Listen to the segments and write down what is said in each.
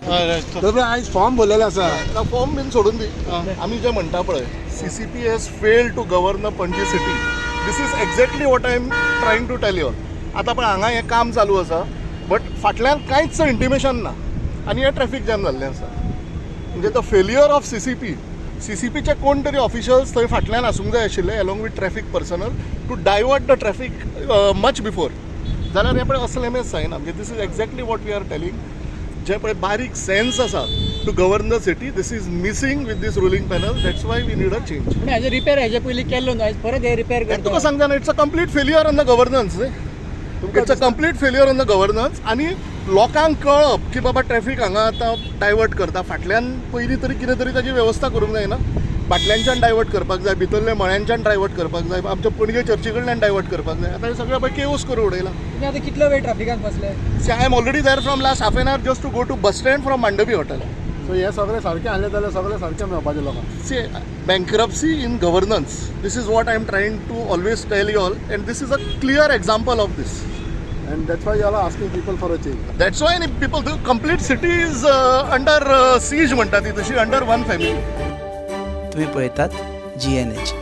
तर आयज फॉर्म भरलेले आसा फॉर्म बीन सोडून दी आमी जे म्हणटा पळय CCP has failed to govern Panaji city. This is exactly what I am trying to tell you. आतां पण हांगा हें काम चालू आसा बट फाटल्यान कांयच इंटिमेशन ना आनी हें ट्रॅफिक जॅम जाल्लें आसा. म्हणजे द फेल्युअर ऑफ CCPचे कोण तरी ऑफिशल्स थंय फाटल्यान आसूंक जाय आशिल्ले along with traffic personnel to divert the traffic much before. जाल्यार हें पळय असलें मेस जायना. म्हणजे this is exactly what we are telling. जे पळय बारीक सेन्स आसा to govern the city this is missing with this ruling panel. That's why we need a change. पण हेजो रिपेर हेजे पयलीं केल्लो न्हू, परत हे रिपेर तुका करता. सांगता it's a complete failure on the governance. It's a complete failure on the governance. आनी लोकांक कळप की बाबा ट्रॅफिक हांगा आतां डायवर्ट करता. फाटल्यान पयलीं तरी कितें तरी ताची वेवस्था करूंक जायना. फाटल्यानच्यान डायवर्ट करपाक जाय, भितरल्या मळ्यांच्यान डायवर्ट करपाक जाय, आमच्या पणजे चर्ची कडल्यान डायवर्ट करपाक जाय. आतां हें सगळें पळय केओस करून उडयला. तुम्ही आता कितलो वेळ ट्रॅफिकान बसले? See I am already there from last half an hour just to go to bus stand from Mandovi hotel. So हे सगळे सारकें आसलें जाल्यार सगळें सारकें मेळपाचें लोकांक. See bankruptcy in governance this is what I am trying to always tell you all and this is a clear example of this. And that's why you are asking people for a change. That's why people, the complete city is under siege म्हणटा ती तशी under one family. तुम्ही पळयतात GNH.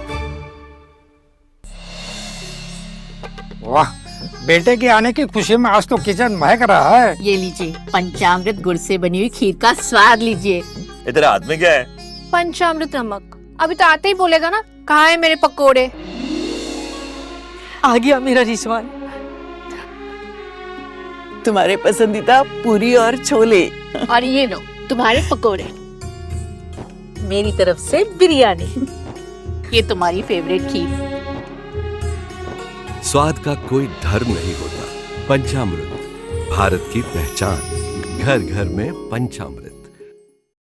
वाह, बेटे के आने की खुशी में आज तो किचन महक रहा है. ये लीजिए पंचामृत गुड़ से बनी हुई खीर का स्वाद लीजिए. तेरे हाथ में क्या है? पंचामृत नमक. अभी तो आते ही बोलेगा ना कहाँ है मेरे पकोड़े. आ गया मेरा रिजवान. तुम्हारे पसंदीदा पूरी और छोले. और ये लो तुम्हारे पकोड़े. मेरी तरफ से बिरयानी. ये तुम्हारी फेवरेट खीर. स्वाद का कोई धर्म नहीं होता. पंचामृत भारत की पहचान. घर घर में पंचामृत.